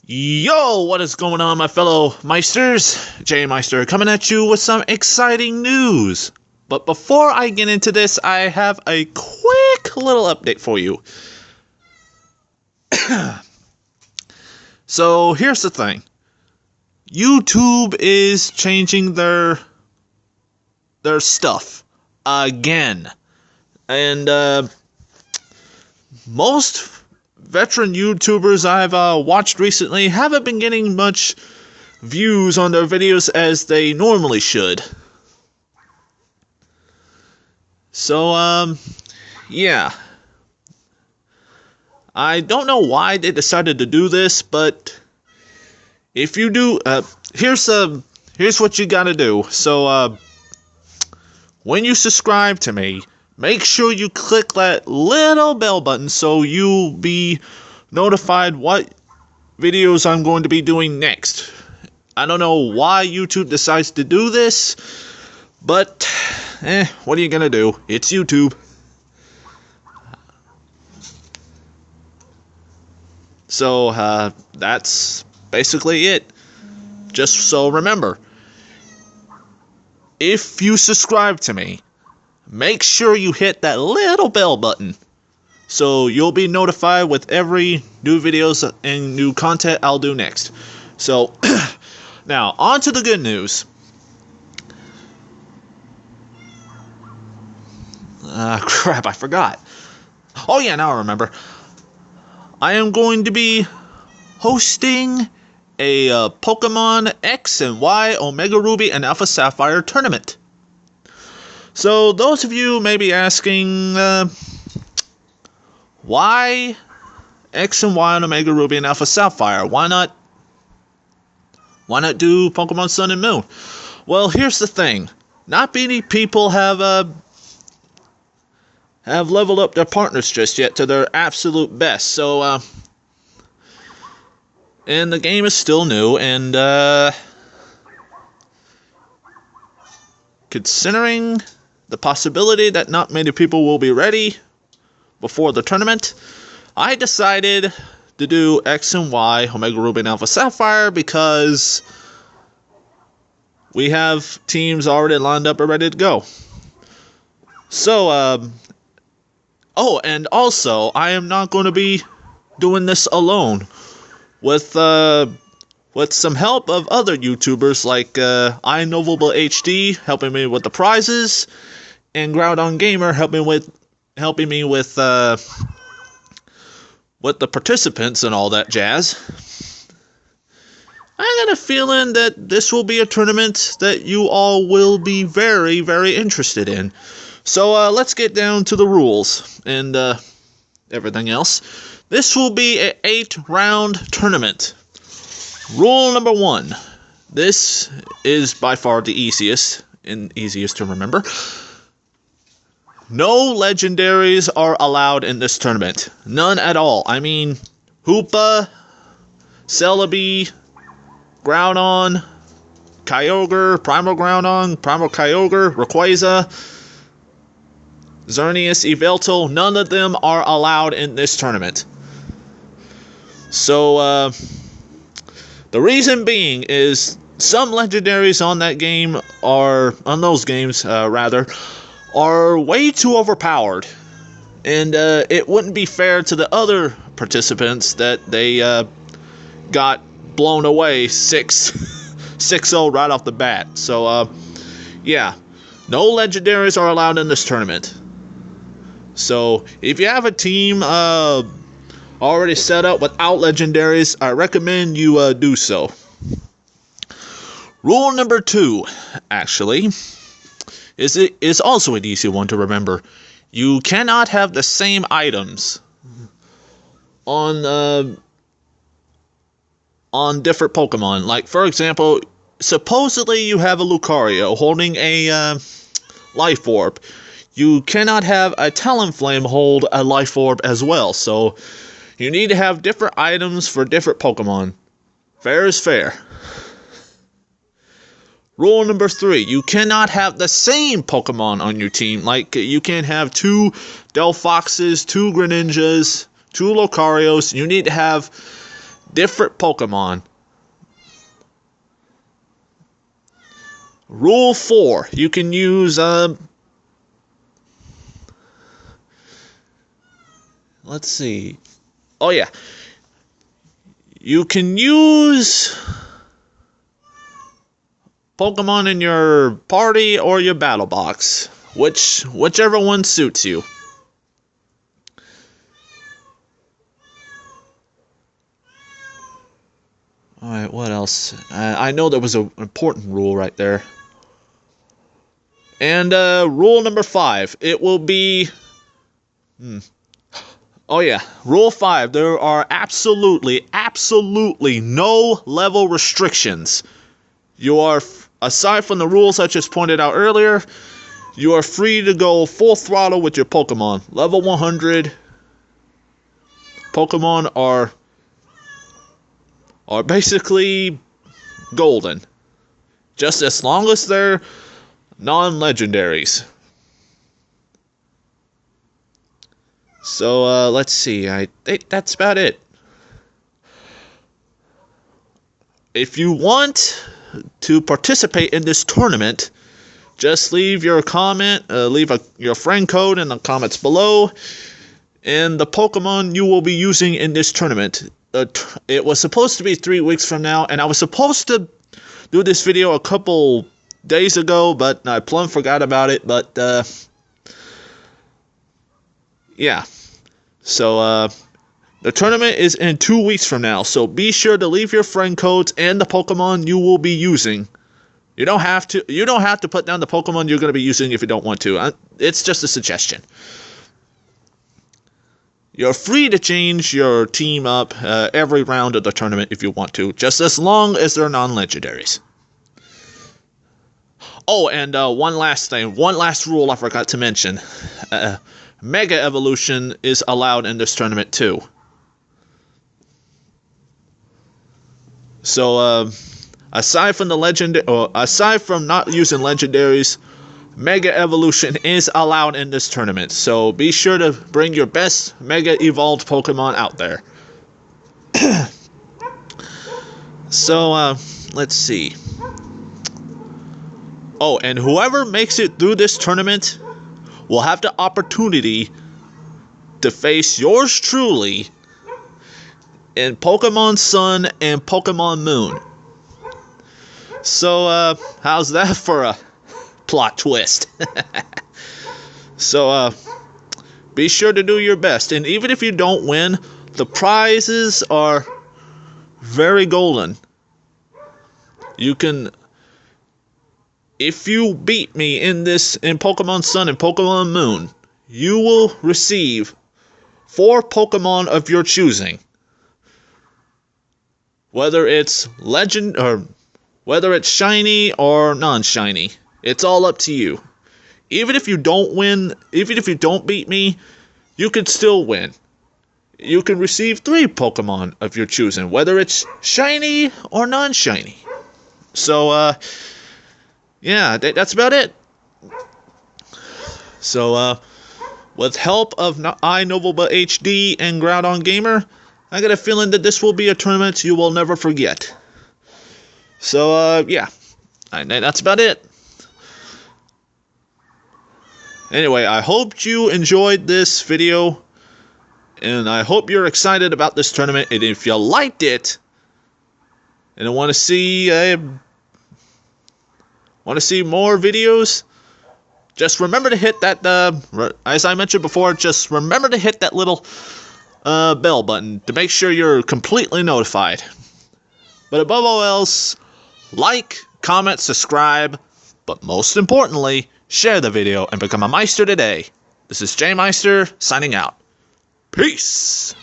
Yo, what is going on, my fellow Meisters? Jay Meister coming at you with some exciting news. But before I get into this, I have a quick little update for you. So, here's the thing. YouTube is changing their stuff again. And most veteran YouTubers I've watched recently haven't been getting much views on their videos as they normally should. So, yeah. I don't know why they decided to do this, but if you do, here's what you gotta do. So, when you subscribe to me, make sure you click that little bell button so you'll be notified what videos I'm going to be doing next. I don't know why YouTube decides to do this, but what are you gonna do? It's YouTube. So that's basically it. Just so remember, if you subscribe to me, make sure you hit that little bell button so you'll be notified with every new videos and new content I'll do next. So, now, on to the good news. Crap, I forgot. Oh yeah, now I remember. I am going to be hosting a Pokemon X and Y, Omega Ruby, and Alpha Sapphire tournament. So, those of you may be asking, why X and Y and Omega Ruby and Alpha Sapphire? Why not do Pokemon Sun and Moon? Well, here's the thing. Not many people have leveled up their partners just yet to their absolute best. So, and the game is still new, and considering the possibility that not many people will be ready before the tournament, I decided to do X and Y, Omega Ruby and Alpha Sapphire, because we have teams already lined up and ready to go. So, oh, and also, I am not going to be doing this alone. With some help of other YouTubers like iKnowable HD helping me with the prizes, and Groudon Gamer helping me with the participants and all that jazz. I got a feeling that this will be a tournament that you all will be very, very interested in. So let's get down to the rules and everything else. This will be an 8-round tournament. Rule number 1. This is by far the easiest and easiest to remember. No legendaries are allowed in this tournament. None at all. I mean, Hoopa, Celebi, Groudon, Kyogre, Primal Groudon, Primal Kyogre, Rayquaza, Xerneas, Yveltal, none of them are allowed in this tournament. So, the reason being is some legendaries on those games, are way too overpowered. And, it wouldn't be fair to the other participants that they, got blown away 6-0 right off the bat. So, yeah. No legendaries are allowed in this tournament. So, if you have a team already set up without legendaries, I recommend you do so. Rule number 2, actually, is also an easy one to remember. You cannot have the same items on different Pokemon. Like, for example, supposedly you have a Lucario holding a Life Orb. You cannot have a Talonflame hold a Life Orb as well. So, you need to have different items for different Pokemon. Fair is fair. Rule number 3. You cannot have the same Pokemon on your team. Like, you can't have 2 Delphoxes, 2 Greninjas, 2 Lucarios. You need to have different Pokemon. Rule 4. You can use, let's see. Oh, yeah. You can use Pokemon in your party or your battle box. Whichever one suits you. Alright, what else? I know there was an important rule right there. And rule number 5. It will be... Oh yeah, rule 5. There are absolutely no level restrictions. You are, aside from the rules I just pointed out earlier, you are free to go full throttle with your Pokemon. Level 100 Pokemon are basically golden. Just as long as they're non-legendaries. So, let's see. I think that's about it. If you want to participate in this tournament, just leave your comment, your friend code in the comments below, and the Pokemon you will be using in this tournament. It was supposed to be 3 weeks from now, and I was supposed to do this video a couple days ago, but I plumb forgot about it. But yeah, so the tournament is in 2 weeks from now, so be sure to leave your friend codes and the Pokemon you will be using. You don't have to put down the Pokemon you're going to be using if you don't want to. It's just a suggestion. You're free to change your team up every round of the tournament if you want to, just as long as they're non-legendaries. Oh, and one last thing, one last rule I forgot to mention. Mega Evolution is allowed in this tournament too. So, aside from not using legendaries, Mega Evolution is allowed in this tournament, so be sure to bring your best Mega Evolved Pokemon out there. So, let's see. Oh, and whoever makes it through this tournament will have the opportunity to face yours truly in Pokemon Sun and Pokemon Moon. So, how's that for a plot twist? So, be sure to do your best. And even if you don't win, the prizes are very golden. You can... If you beat me in Pokemon Sun and Pokemon Moon, you will receive 4 Pokemon of your choosing. Whether it's legend or whether it's shiny or non-shiny, it's all up to you. Even if you don't win, even if you don't beat me, you can still win. You can receive 3 Pokemon of your choosing, whether it's shiny or non-shiny. So, yeah, that's about it. So, with help of iNovelBut HD and Groudon Gamer, I got a feeling that this will be a tournament you will never forget. So, yeah, that's about it. Anyway, I hope you enjoyed this video, and I hope you're excited about this tournament. And if you liked it, and want to see more videos, just remember to hit that, as I mentioned before, just remember to hit that little bell button to make sure you're completely notified. But above all else, like, comment, subscribe, but most importantly, share the video and become a Meister today. This is J Meister signing out. Peace!